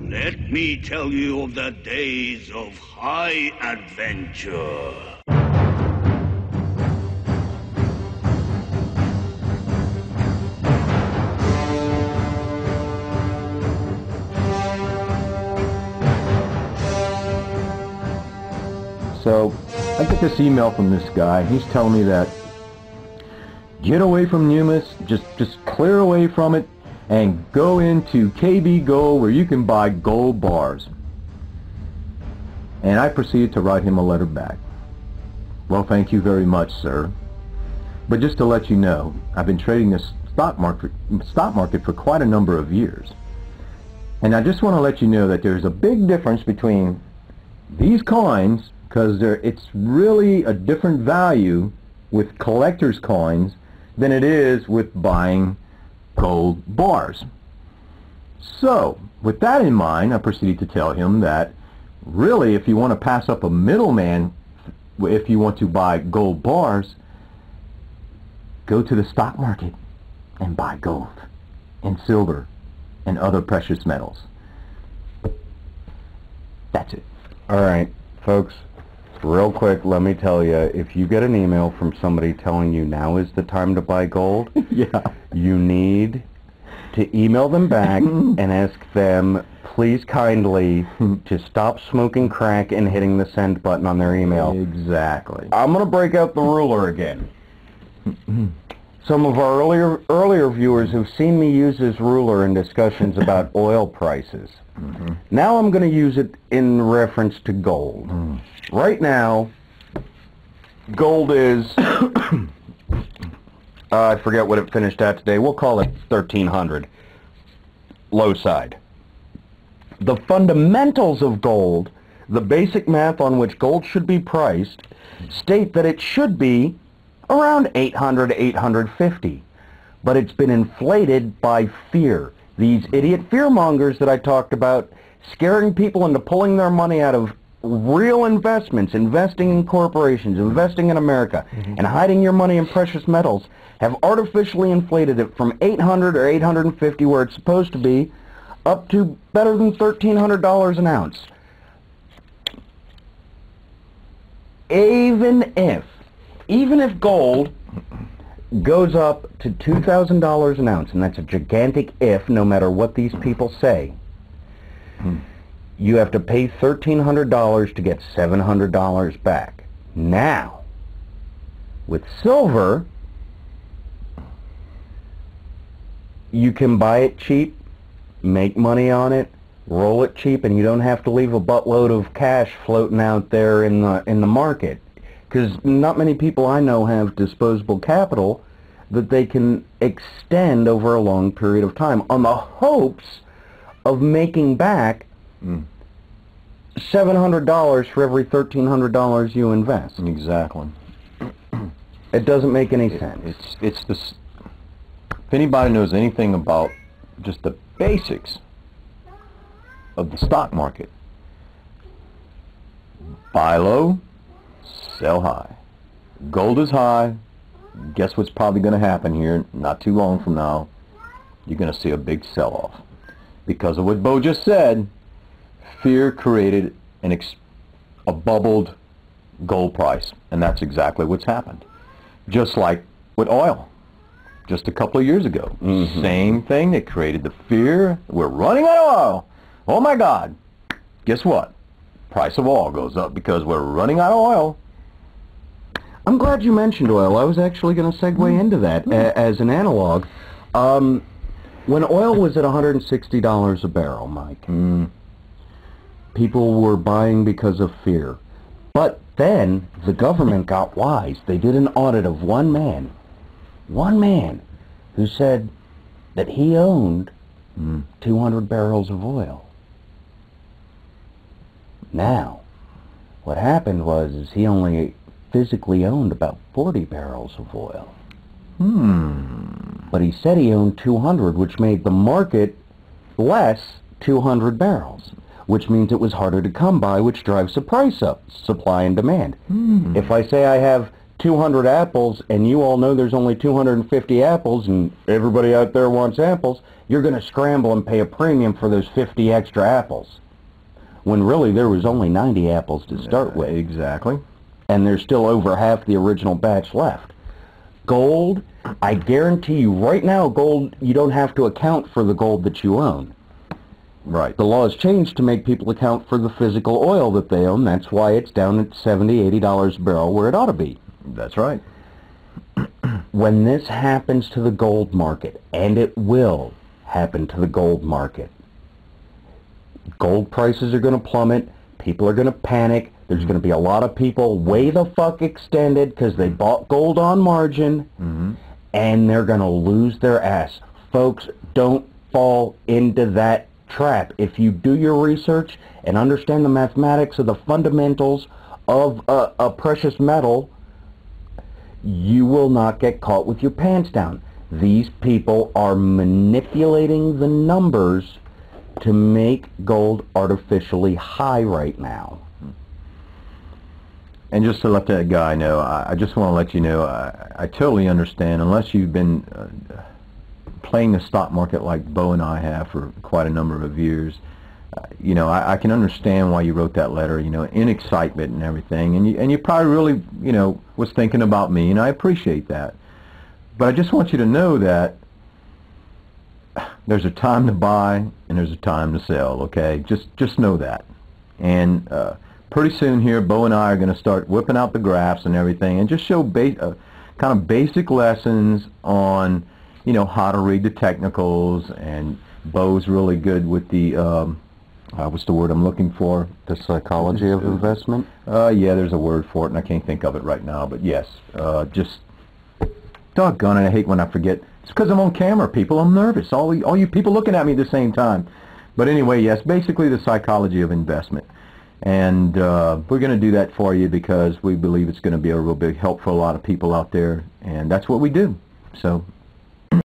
Let me tell you of the days of high adventure. So, I get this email from this guy. He's telling me that get away from Numis, just clear away from it, and go into KB Gold where you can buy gold bars. And I proceeded to write him a letter back. Well, thank you very much, sir. But just to let you know, I've been trading this stock market for quite a number of years. And I just want to let you know that there's a big difference between these coins, because it's really a different value with collector's coins than it is with buying gold bars. So, with that in mind, I proceeded to tell him that really, if you want to pass up a middleman, if you want to buy gold bars, go to the stock market and buy gold and silver and other precious metals. That's it. All right, folks, real quick, let me tell you, if you get an email from somebody telling you now is the time to buy gold, Yeah. you need to email them back and ask them, please kindly, to stop smoking crack and hitting the send button on their email. Exactly. I'm going to break out the ruler again. Some of our earlier viewers have seen me use this ruler in discussions about oil prices. Now I'm going to use it in reference to gold. Right now, gold is, I forget what it finished at today. We'll call it 1,300, low side. The fundamentals of gold, the basic math on which gold should be priced, state that it should be around 800 to 850. But it's been inflated by fear. These idiot fearmongers that I talked about, scaring people into pulling their money out of real investments, investing in corporations, investing in America, and hiding your money in precious metals, have artificially inflated it from 800 or 850, where it's supposed to be, up to better than $1,300 an ounce. Even if gold goes up to $2,000 an ounce, and that's a gigantic if, no matter what these people say, you have to pay $1,300 to get $700 back. Now, with silver, you can buy it cheap, make money on it, roll it cheap, and you don't have to leave a buttload of cash floating out there in the market. Because not many people I know have disposable capital that they can extend over a long period of time on the hopes of making back $700 for every $1,300 you invest. Exactly. It doesn't make any sense. It's this. If anybody knows anything about just the basics of the stock market, buy low, sell high. Gold is high. Guess what's probably going to happen here not too long from now? You're going to see a big sell-off. Because of what Bo just said, fear created a bubbled gold price. And that's exactly what's happened. Just like with oil. Just a couple of years ago. Same thing. They created the fear. We're running out of oil. Oh my God. Guess what? Price of oil goes up because we're running out of oil. I'm glad you mentioned oil. I was actually going to segue into that as an analog. When oil was at $160 a barrel, Mike, people were buying because of fear. But then the government got wise. They did an audit of one man, who said that he owned 200 barrels of oil. Now, what happened was he only physically owned about 40 barrels of oil. But he said he owned 200, which made the market less 200 barrels, which means it was harder to come by, which drives the price up, supply and demand. If I say I have 200 apples and you all know there's only 250 apples and everybody out there wants apples, you're going to scramble and pay a premium for those 50 extra apples. When really there was only 90 apples to start with. Exactly. And there's still over half the original batch left. Gold, I guarantee you right now, gold, you don't have to account for the gold that you own. Right. The law has changed to make people account for the physical oil that they own. That's why it's down at $70, $80 a barrel where it ought to be. That's right. When this happens to the gold market, and it will happen to the gold market, gold prices are going to plummet, people are going to panic, there's going to be a lot of people way the fuck extended because they bought gold on margin, and they're going to lose their ass. Folks, don't fall into that trap. If you do your research and understand the mathematics of the fundamentals of a precious metal, you will not get caught with your pants down. These people are manipulating the numbers to make gold artificially high right now. And just to let that guy know, I just want to let you know, I totally understand, unless you've been playing the stock market like Bo and I have for quite a number of years, you know, I can understand why you wrote that letter, you know, in excitement and everything, and you probably really, you know, was thinking about me, and I appreciate that. But I just want you to know that there's a time to buy and there's a time to sell, okay? Just know that. And pretty soon here, Bo and I are going to start whipping out the graphs and everything, and just show kind of basic lessons on, you know, how to read the technicals. And Bo's really good with the what's the word I'm looking for? The psychology of investment? Yeah, there's a word for it, and I can't think of it right now. But yes, just doggone it, I hate when I forget. It's because I'm on camera, people. I'm nervous. All you people looking at me at the same time. But anyway, yes, basically the psychology of investment. And we're going to do that for you because we believe it's going to be a real big help for a lot of people out there. And that's what we do. So